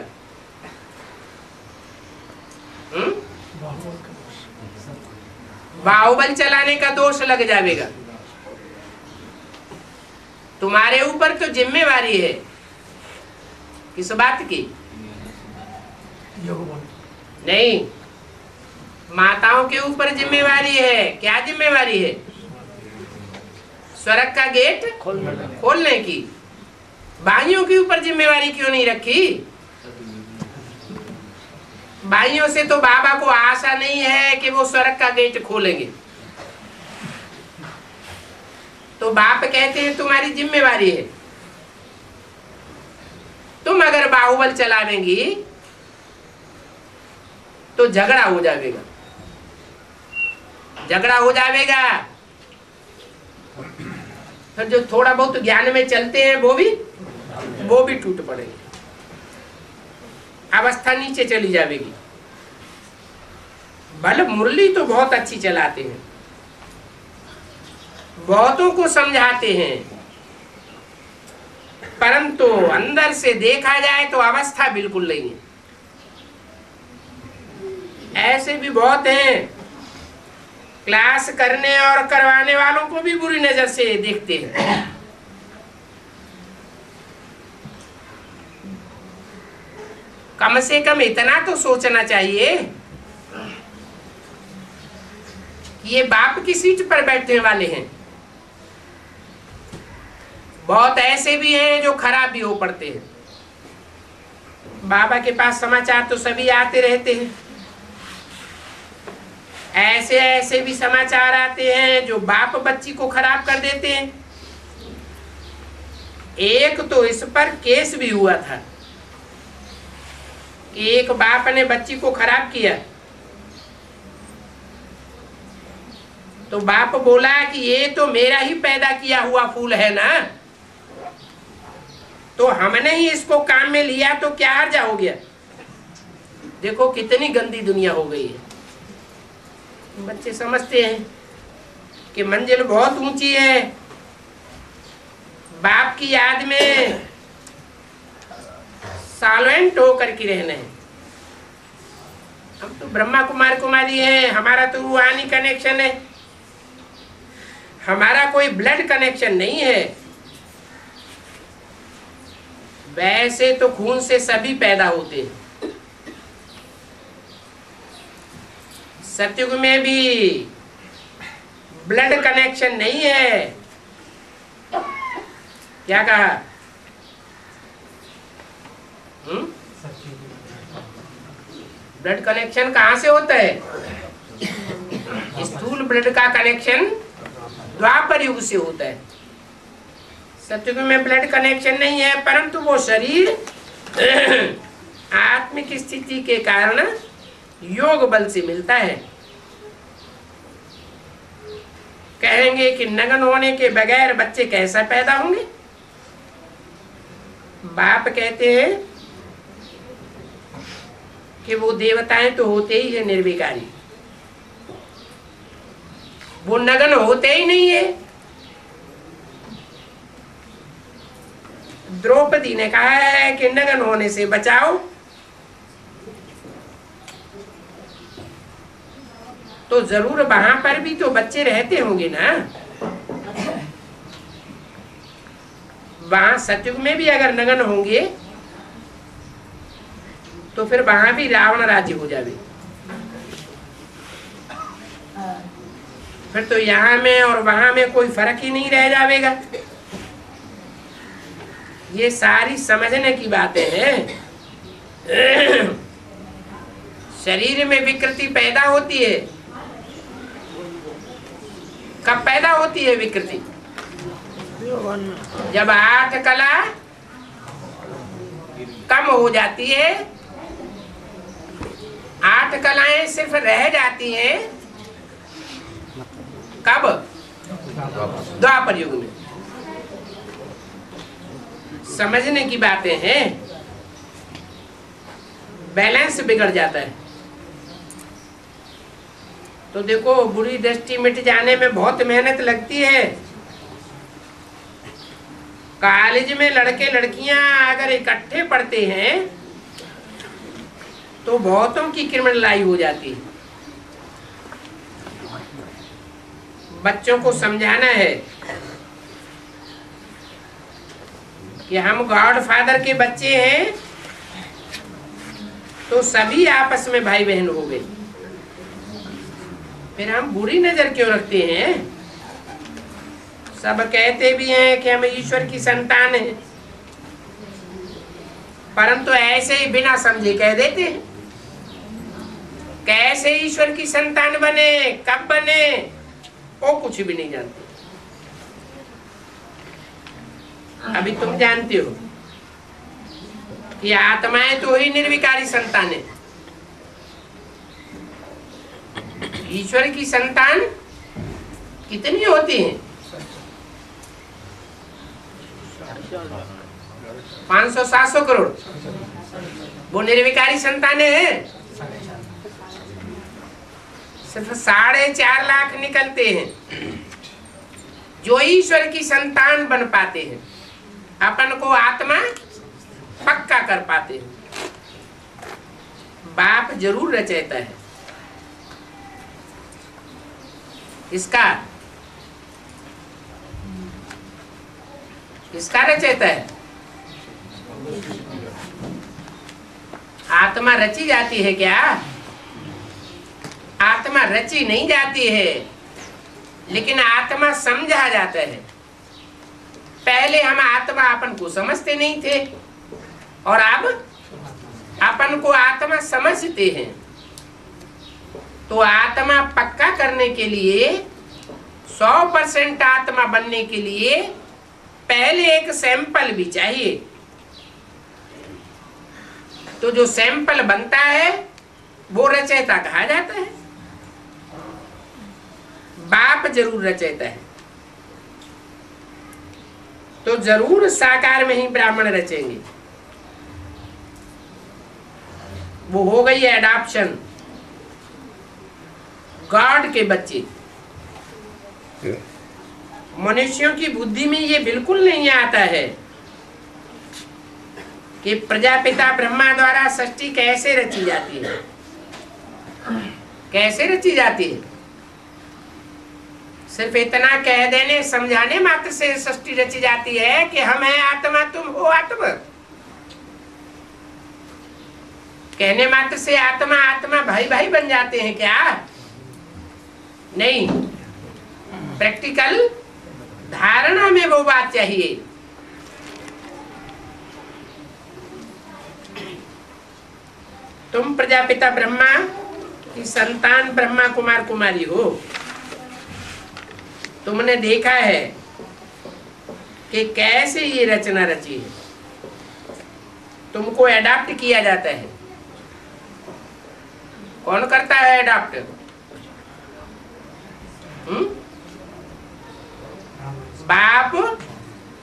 बाहुबल चलाने का दोष लग जाएगा। तुम्हारे ऊपर तो जिम्मेवारी है। किस बात की? नहीं, माताओं के ऊपर जिम्मेवारी है। क्या जिम्मेवारी है? स्वर्ग का गेट खोलने की। भाइयों के ऊपर जिम्मेवारी क्यों नहीं रखी? भाइयों से तो बाबा को आशा नहीं है कि वो स्वर्ग का गेट खोलेंगे। तो बाप कहते हैं तुम्हारी जिम्मेवारी है। तुम अगर बाहुबल चलावेंगी तो झगड़ा हो जाएगा। झगड़ा हो जाएगा फिर जो थोड़ा बहुत ज्ञान में चलते हैं वो भी टूट पड़ेंगे। अवस्था नीचे चली जाएगी। भले मुरली तो बहुत अच्छी चलाते हैं, बहुतों को समझाते हैं, परंतु अंदर से देखा जाए तो अवस्था बिल्कुल नहीं है। ऐसे भी बहुत हैं, क्लास करने और करवाने वालों को भी बुरी नजर से देखते हैं। कम से कम इतना तो सोचना चाहिए कि ये बाप की सीट पर बैठने वाले हैं। बहुत ऐसे भी हैं जो खराब भी हो पड़ते हैं। बाबा के पास समाचार तो सभी आते रहते हैं, ऐसे ऐसे भी समाचार आते हैं जो बाप बच्ची को खराब कर देते हैं। एक तो इस पर केस भी हुआ था, एक बाप ने बच्ची को खराब किया, तो बाप बोला कि ये तो मेरा ही पैदा किया हुआ फूल है ना, तो हमने ही इसको काम में लिया तो क्या हर्जा हो गया। देखो कितनी गंदी दुनिया हो गई है। बच्चे समझते हैं कि मंजिल बहुत ऊंची है, बाप की याद में सालोएंट होकर के रहना है। हम तो ब्रह्मा कुमार कुमारी हैं, हमारा तो रूहानी कनेक्शन है, हमारा कोई ब्लड कनेक्शन नहीं है। वैसे तो खून से सभी पैदा होते हैं, सतयुग में भी ब्लड कनेक्शन नहीं है। क्या कहा? ब्लड कनेक्शन कहाँ से होता है? स्थूल ब्लड का कनेक्शन द्वापर युग से होता है। सतयुग में ब्लड कनेक्शन नहीं है, परंतु वो शरीर आत्मिक स्थिति के कारण योग बल से मिलता है। कहेंगे कि नग्न होने के बगैर बच्चे कैसा पैदा होंगे? बाप कहते हैं कि वो देवताएं तो होते ही है निर्विकारी, वो नग्न होते ही नहीं है। द्रौपदी ने कहा है कि नग्न होने से बचाओ, तो जरूर वहां पर भी तो बच्चे रहते होंगे ना। वहां सतयुग में भी अगर नग्न होंगे तो फिर वहां भी रावण राज्य हो जावे। फिर तो यहाँ में और वहां में कोई फर्क ही नहीं रह जाएगा। ये सारी समझने की बातें हैं। शरीर में विकृति पैदा होती है। कब पैदा होती है विकृति? जब 8 कला कम हो जाती है, 8 कलाएं सिर्फ रह जाती हैं। कब? द्वापर युग में। समझने की बातें हैं, बैलेंस बिगड़ जाता है। तो देखो बुरी दृष्टि मिट जाने में बहुत मेहनत लगती है। कॉलेज में लड़के लड़कियां अगर इकट्ठे पढ़ते हैं तो बहुतों की क्रिमिनलाई हो जाती है। बच्चों को समझाना है कि हम गॉड फादर के बच्चे हैं, तो सभी आपस में भाई बहन हो गए। फिर हम बुरी नजर क्यों रखते हैं? सब कहते भी हैं कि हम ईश्वर की संतान हैं, परंतु ऐसे ही बिना समझे कह देते हैं। कैसे ईश्वर की संतान बने, कब बने, वो कुछ भी नहीं जानते। अभी तुम जानते हो कि आत्माएं तो ही निर्विकारी संतान है। ईश्वर की संतान कितनी होती हैं? 500-700 करोड़। वो निर्विकारी संतानें हैं। सिर्फ 4.5 लाख निकलते हैं जो ईश्वर की संतान बन पाते हैं, अपन को आत्मा पक्का कर पाते हैं। बाप जरूर रचयिता है इसका रचयिता है। आत्मा रची जाती है क्या? आत्मा रची नहीं जाती है, लेकिन आत्मा समझा जाता है। पहले हम आत्मा अपन को समझते नहीं थे और अब अपन को आत्मा समझते हैं। तो आत्मा पक्का करने के लिए, 100% आत्मा बनने के लिए पहले एक सैंपल भी चाहिए। तो जो सैंपल बनता है वो रचयिता कहा जाता है। बाप जरूर रचयिता है, तो जरूर साकार में ही ब्राह्मण रचेंगे। वो हो गई है एडॉप्शन। गॉड के बच्चे। मनुष्यों की बुद्धि में ये बिल्कुल नहीं आता है कि प्रजापिता ब्रह्मा द्वारा सृष्टि कैसे रची जाती है। कैसे रची जाती है? सिर्फ इतना कह देने समझाने मात्र से सृष्टि रची जाती है कि हम हैं आत्मा, तुम हो आत्मा। कहने मात्र से आत्मा आत्मा भाई भाई बन जाते हैं क्या? नहीं। प्रैक्टिकल धारणा में वो बात चाहिए। तुम प्रजापिता ब्रह्मा की संतान ब्रह्मा कुमार कुमारी हो। तुमने देखा है कि कैसे ये रचना रची है। तुमको एडॉप्ट किया जाता है। कौन करता है एडॉप्ट? बाप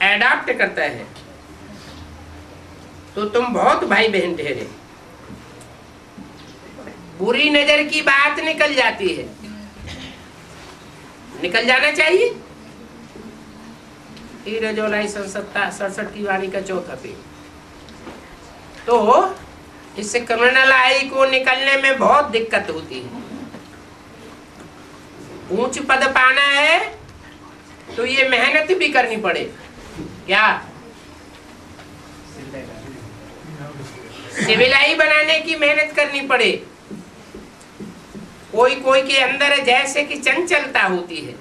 एडॉप्ट करता है। तो तुम बहुत भाई बहन ठहरे। बुरी नजर की बात निकल जाती है, निकल जाना चाहिए। 13 जुलाई 67 की वाणी का चौथा पेज। तो इससे क्रिमिनल आई को निकलने में बहुत दिक्कत होती है। ऊंच पद पाना है तो ये मेहनत भी करनी पड़े। क्या? सिविलाई बनाने की मेहनत करनी पड़े। कोई कोई के अंदर जैसे कि चंचलता होती है।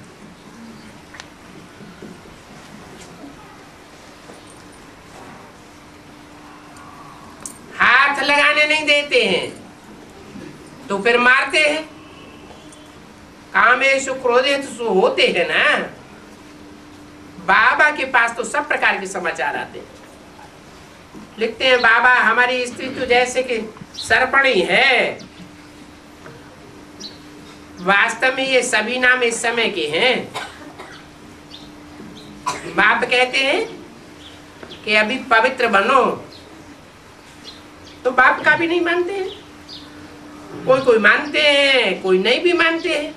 हाथ लगाने नहीं देते हैं तो फिर मारते हैं। कामेषु क्रोधेषु होते हैं ना। बाबा के पास तो सब प्रकार के समाचार आते हैं। लिखते हैं बाबा हमारी स्त्री तो जैसे कि सर्पणी है। वास्तव में ये सभी नाम इस समय के हैं। बाप कहते हैं कि अभी पवित्र बनो, तो बाप का भी नहीं मानते हैं। कोई कोई मानते हैं, कोई नहीं भी मानते हैं।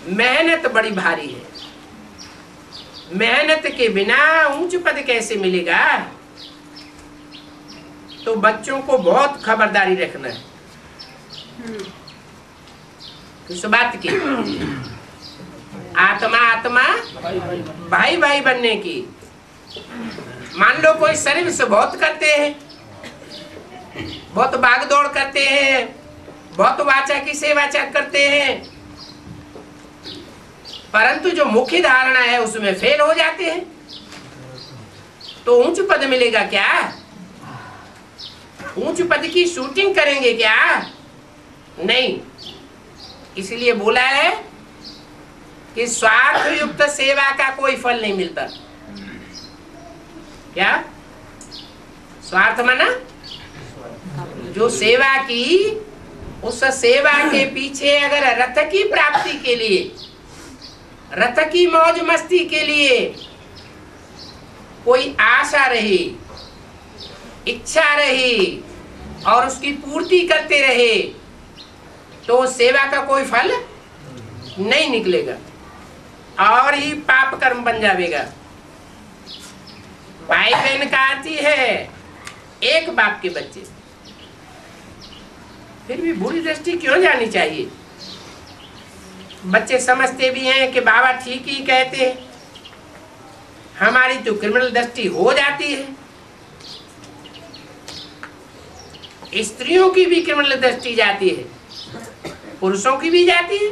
मेहनत बड़ी भारी है। मेहनत के बिना ऊंच पद कैसे मिलेगा? तो बच्चों को बहुत खबरदारी रखना है इस बात की। आत्मा आत्मा भाई भाई बनने की। मान लो कोई सर्विस बहुत करते हैं, बहुत भाग दौड़ करते हैं, बहुत वाचा की सेवा करते हैं, परंतु जो मुख्य धारणा है उसमें फेल हो जाते हैं, तो ऊंच पद मिलेगा क्या? ऊंच पद की शूटिंग करेंगे क्या? नहीं। इसलिए बोला है कि स्वार्थ युक्त सेवा का कोई फल नहीं मिलता। क्या? स्वार्थ माना जो सेवा की, उस सेवा के पीछे अगर रथ की प्राप्ति के लिए, रथ की मौज मस्ती के लिए कोई आशा रही, इच्छा रही और उसकी पूर्ति करते रहे, तो सेवा का कोई फल नहीं निकलेगा और ही पाप कर्म बन जाएगा। भाई बहन का आती है एक बाप के बच्चे, फिर भी बुरी दृष्टि क्यों जानी चाहिए? बच्चे समझते भी हैं कि बाबा ठीक ही कहते हैं। हमारी तो क्रिमिनल दृष्टि हो जाती है। स्त्रियों की भी क्रिमिनल दृष्टि जाती है, पुरुषों की भी जाती है।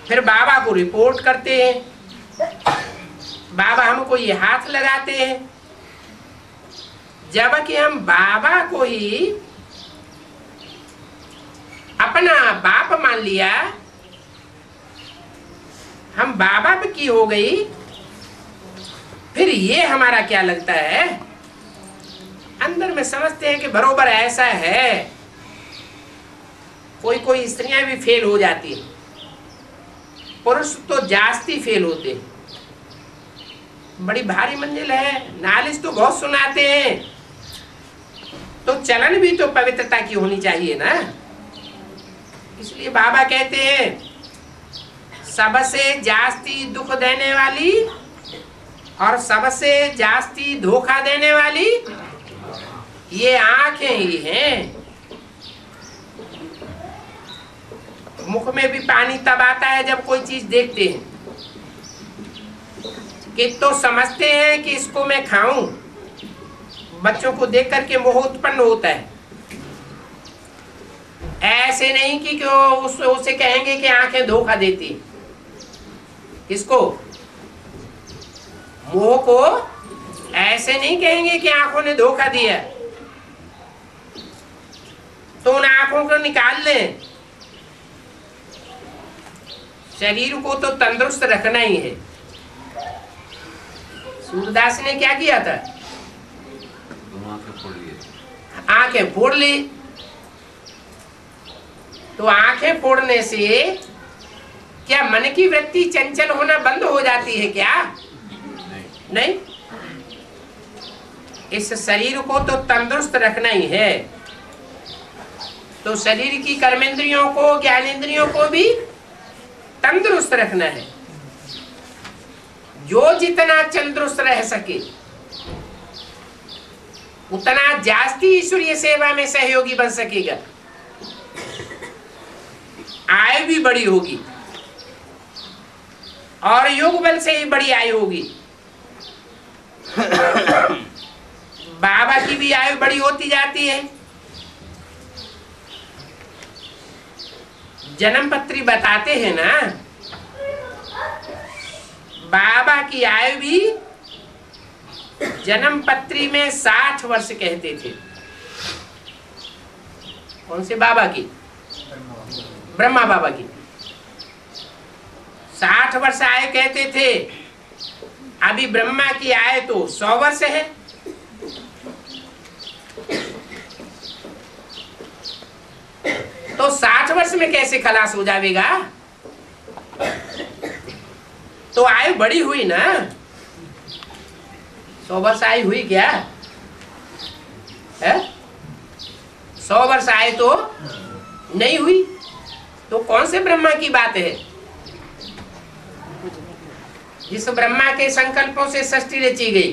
फिर बाबा को रिपोर्ट करते हैं बाबा हमको ये हाथ लगाते हैं, जबकि हम बाबा को ही अपना बाप मान लिया, हम बाबा पे की हो गई। फिर ये हमारा क्या लगता है, अंदर में समझते हैं कि बरोबर ऐसा है। कोई कोई स्त्रियां भी फेल हो जाती हैं, पुरुष तो जास्ती फेल होते हैं। बड़ी भारी मंजिल है, नालिश तो बहुत सुनाते हैं, तो चलन भी तो पवित्रता की होनी चाहिए ना। इसलिए बाबा कहते हैं सबसे जास्ती दुख देने वाली और सबसे जास्ती धोखा देने वाली ये आंखें ही हैं। मुख में भी पानी तब आता है जब कोई चीज देखते हैं कि तो समझते हैं कि इसको मैं खाऊं। बच्चों को देख करके मोह उत्पन्न होता है। ऐसे नहीं कि उसे कहेंगे कि आंखें धोखा देती। किसको? मोह को ऐसे नहीं कहेंगे कि आंखों ने धोखा दिया, तो उन आंखों को निकाल लें। शरीर को तो तंदुरुस्त रखना ही है। सूरदास ने क्या किया था? आंखें फोड़ ली। तो आंखें फोड़ने से क्या मन की वृत्ति चंचल होना बंद हो जाती है क्या? नहीं। इस शरीर को तो तंदुरुस्त रखना ही है। तो शरीर की कर्मेंद्रियों को, ज्ञानेंद्रियों को भी तंदुरुस्त रखना है। जो जितना तंदुरुस्त रह सके उतना जास्ती ईश्वरीय सेवा में सहयोगी बन सकेगा। आय भी बड़ी होगी और योग बल से ही बड़ी आयु होगी। बाबा की भी आयु बड़ी होती जाती है। जन्म पत्री बताते हैं ना, बाबा की आयु भी जन्म पत्री में 60 वर्ष कहते थे। कौन से बाबा की? ब्रह्मा बाबा की 60 वर्ष आयु कहते थे। अभी ब्रह्मा की आयु तो 100 वर्ष है। तो 60 वर्ष में कैसे खलास हो जाएगा? तो आयु बड़ी हुई ना। 100 वर्ष आयु हुई क्या है? 100 वर्ष आयु तो नहीं हुई। तो कौन से ब्रह्मा की बात है? जिस ब्रह्मा के संकल्पों से सृष्टि रची गई।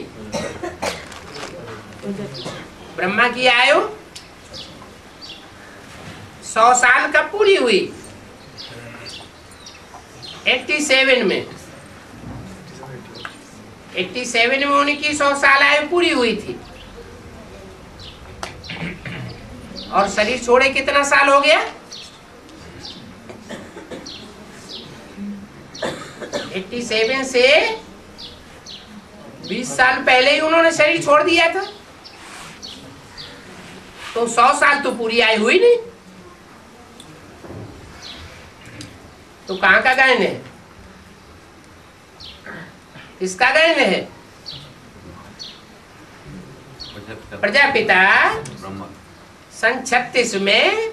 ब्रह्मा की आयु 100 साल कब पूरी हुई? 87 में। 87 में उनकी 100 साल आयु पूरी हुई थी। और शरीर छोड़े कितना साल हो गया? 87 से 20 साल पहले ही उन्होंने शरीर छोड़ दिया था। तो 100 साल तो पूरी आयु हुई नहीं। तो कहाँ का गायन है? किसका गायन है? प्रजापिता सन 36 में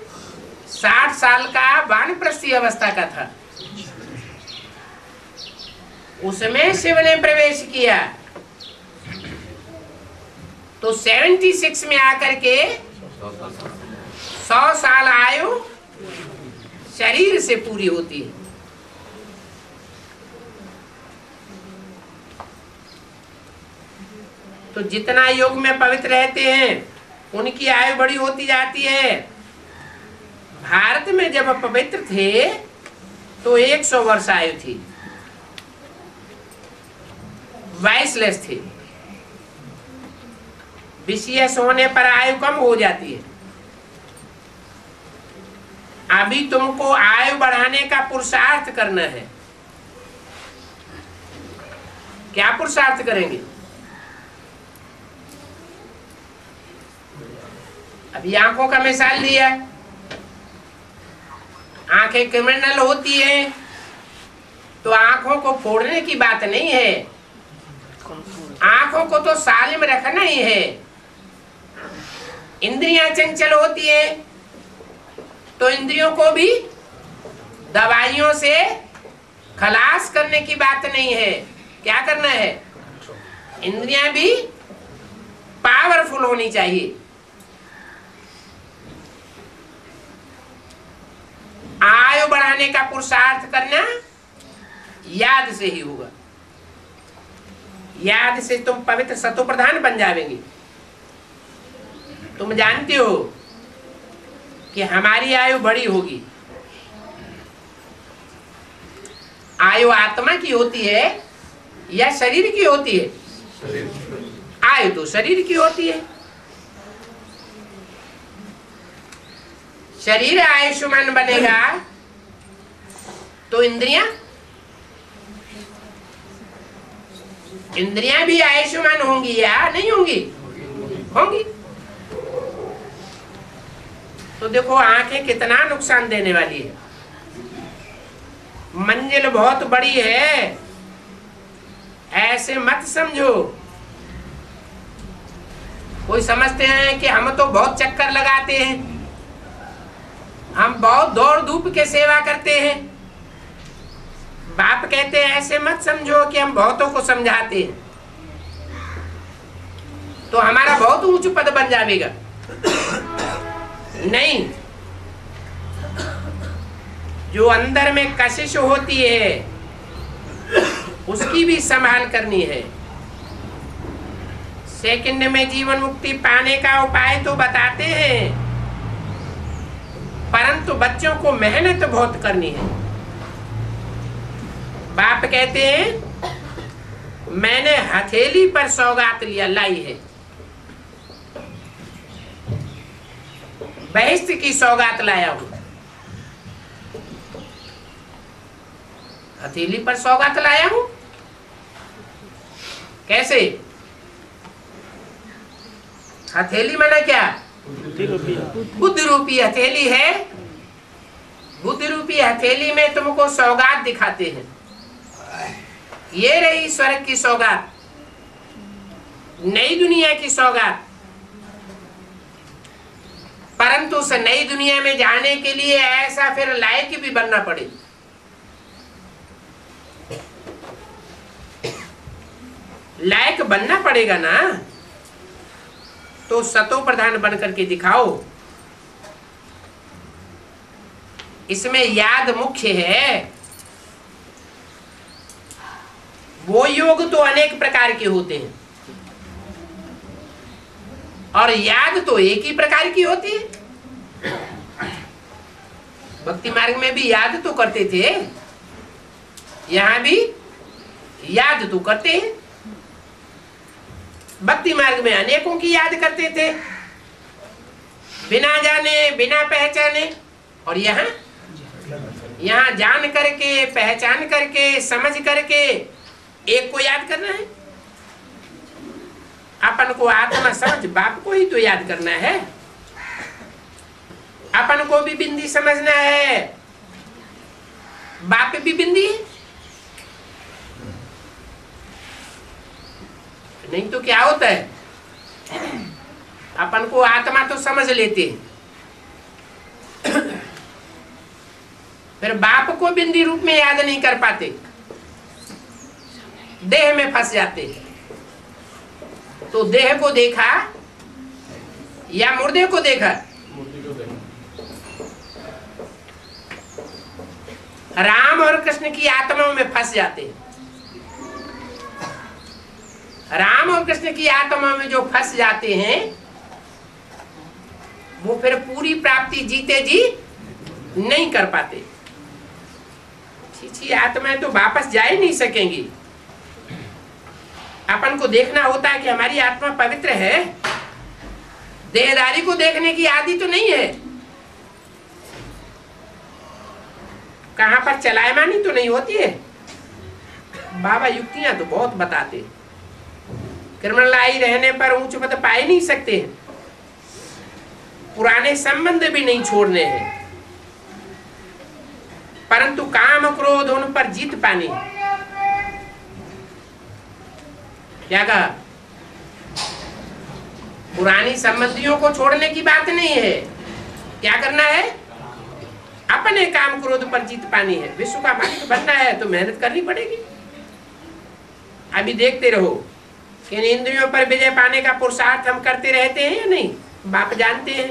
60 साल का वानप्रस्थी अवस्था का था। उसमें शिव ने प्रवेश किया। तो 76 में आकर के 100 साल आयु शरीर से पूरी होती है। तो जितना योग में पवित्र रहते हैं उनकी आयु बड़ी होती जाती है। भारत में जब पवित्र थे तो 100 वर्ष आयु थी, वाइसलेस थे। विशेष होने पर आयु कम हो जाती है। अभी तुमको आयु बढ़ाने का पुरुषार्थ करना है। क्या पुरुषार्थ करेंगे? अभी आंखों का मिसाल दिया, आंखें क्रिमिनल होती है तो आंखों को फोड़ने की बात नहीं है, आंखों को तो सालिम रखना ही है। इंद्रियां चंचल होती है तो इंद्रियों को भी दवाइयों से खलास करने की बात नहीं है। क्या करना है? इंद्रियां भी पावरफुल होनी चाहिए। आयु बढ़ाने का पुरुषार्थ करना याद से ही होगा। याद से तुम पवित्र सतो प्रधान बन जाएंगे। तुम जानते हो कि हमारी आयु बड़ी होगी। आयु आत्मा की होती है या शरीर की होती है? आयु तो शरीर की होती है। शरीर आयुष्मान बनेगा तो इंद्रियां भी आयुष्मान होंगी या नहीं होंगी? होंगी। तो देखो आंखें कितना नुकसान देने वाली है। मंजिल बहुत बड़ी है, ऐसे मत समझो। कोई समझते हैं कि हम तो बहुत चक्कर लगाते हैं, हम बहुत दौड़ धूप के सेवा करते हैं। बाप कहते हैं ऐसे मत समझो कि हम बहुतों को समझाते हैं तो हमारा बहुत ऊंच पद बन जाएगा। नहीं, जो अंदर में कशिश होती है उसकी भी संभाल करनी है। सेकंड में जीवन मुक्ति पाने का उपाय तो बताते हैं, परंतु बच्चों को मेहनत बहुत करनी है। बाप कहते हैं मैंने हथेली पर सौगात लिया लाई है, बहिष्ठ की सौगात लाया हूं। हथेली पर सौगात लाया हूं। कैसे? हथेली माना क्या? बुद्धि रूपी हथेली है। बुद्धि रूपी हथेली में तुमको सौगात दिखाते हैं। ये रही स्वर्ग की सौगात, नई दुनिया की सौगात। परंतु उस नई दुनिया में जाने के लिए ऐसा फिर लायक भी बनना पड़े। लायक बनना पड़ेगा ना, तो सतो प्रधान बन करके दिखाओ। इसमें याद मुख्य है। वो योग तो अनेक प्रकार के होते हैं और याद तो एक ही प्रकार की होती है। भक्ति मार्ग में भी याद तो करते थे, यहां भी याद तो करते हैं। भक्ति मार्ग में अनेकों की याद करते थे, बिना जाने बिना पहचाने, और यहाँ जान करके पहचान करके समझ करके एक को याद करना है। अपन को आत्मा समझ बाप को ही तो याद करना है। अपन को भी बिंदी समझना है, बाप भी बिंदी है। नहीं तो क्या होता है, अपन को आत्मा तो समझ लेते हैं, फिर बाप को बिंदी रूप में याद नहीं कर पाते, देह में फंस जाते हैं। तो देह को देखा या मुर्दे को देखा? राम और कृष्ण की आत्माओं में फंस जाते हैं। राम और कृष्ण की आत्मा में जो फंस जाते हैं वो फिर पूरी प्राप्ति जीते जी नहीं कर पाते। छी आत्माएं तो वापस जा ही नहीं सकेंगी। अपन को देखना होता है कि हमारी आत्मा पवित्र है। देहदारी को देखने की आदि तो नहीं है, कहां पर चलायमानी तो नहीं होती है। बाबा युक्तियां तो बहुत बताते हैं, कृमलाई रहने पर ऊंच पद पाए नहीं सकते हैं, पुराने संबंध भी नहीं छोड़ने हैं, परंतु काम क्रोध उन पर जीत पानी है। क्या कहा? पुरानी संबंधियों को छोड़ने की बात नहीं है, क्या करना है? अपने काम क्रोध पर जीत पानी है। विश्व का मालिक बनना है तो मेहनत करनी पड़ेगी। अभी देखते रहो कि इन इंद्रियों पर विजय पाने का पुरुषार्थ हम करते रहते हैं या नहीं? बाप जानते हैं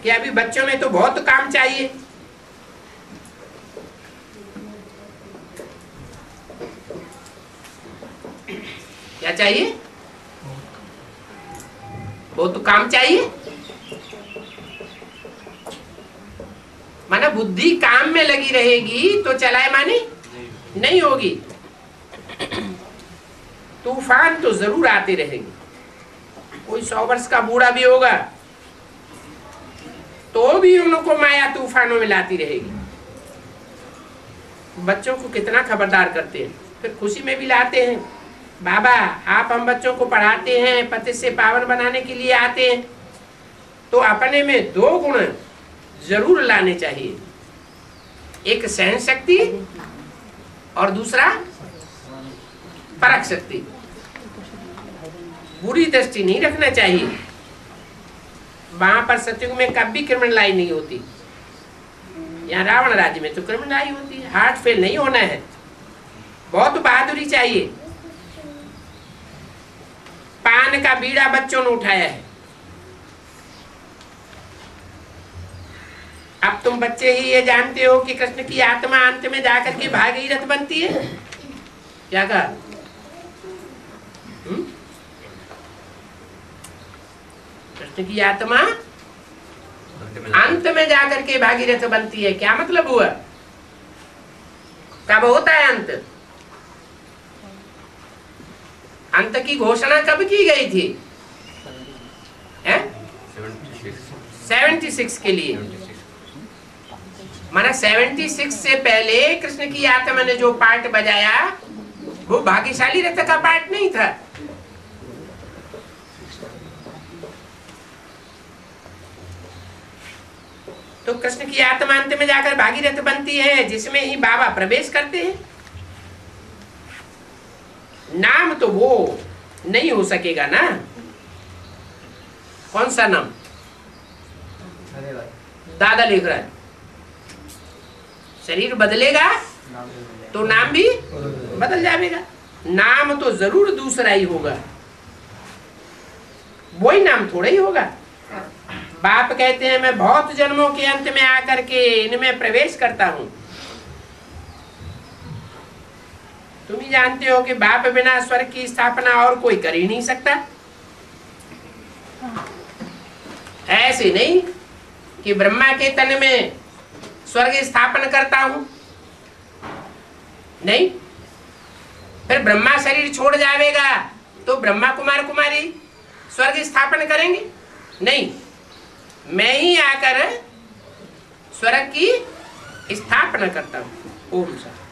कि अभी बच्चों में तो बहुत काम चाहिए। क्या चाहिए? बहुत काम चाहिए। माना बुद्धि काम में लगी रहेगी तो चलायमानी नहीं होगी, तूफान तो जरूर आते रहेंगे। कोई 100 वर्ष का बूढ़ा भी होगा तो भी उनको माया तूफानों में लाती रहेगी। बच्चों को कितना खबरदार करते हैं, फिर खुशी में भी लाते हैं। बाबा आप हम बच्चों को पढ़ाते हैं, पति से पावन बनाने के लिए आते हैं, तो अपने में 2 गुण जरूर लाने चाहिए, एक सहन शक्ति और दूसरा परख शक्ति। बुरी दृष्टि नहीं रखना चाहिए। वहां पर सतयुग में कभी क्रिमिनलाई नहीं होती, यहाँ रावण राज्य में तो क्रिमिनलाई होती है। हार्ट फेल नहीं होना है, बहुत बहादुरी चाहिए। पान का बीड़ा बच्चों ने उठाया है, अब तुम बच्चे ही ये जानते हो कि कृष्ण की आत्मा अंत में जाकर के भागीरथ बनती है। क्या कहा? कृष्ण की आत्मा अंत में जाकर के भागीरथ बनती है। क्या मतलब हुआ? कब होता है अंत? अंत की घोषणा कब की गई थी? 76 के लिए। माना 76 से पहले कृष्ण की आत्मा ने जो पार्ट बजाया वो भाग्यशाली रथ का पार्ट नहीं था। तो कृष्ण की आत्मा अंत में जाकर भागीरथ बनती है, जिसमें ही बाबा प्रवेश करते हैं। नाम तो वो नहीं हो सकेगा ना। कौन सा नाम? दादा लिख रहा है। शरीर बदलेगा तो नाम भी बदल जाएगा। नाम तो जरूर दूसरा ही होगा, वही नाम थोड़ा ही होगा। बाप कहते हैं मैं बहुत जन्मों के अंत में आकर के इनमें प्रवेश करता हूं। तुम ही जानते हो कि बाप बिना स्वर्ग की स्थापना और कोई कर ही नहीं सकता। ऐसे नहीं कि ब्रह्मा के तन में स्वर्ग स्थापन करता हूं, नहीं। फिर ब्रह्मा शरीर छोड़ जाएगा तो ब्रह्मा कुमार कुमारी स्वर्ग स्थापन करेंगे? नहीं, मैं ही आकर स्वर्ग की स्थापना करता हूं। ओम शांति।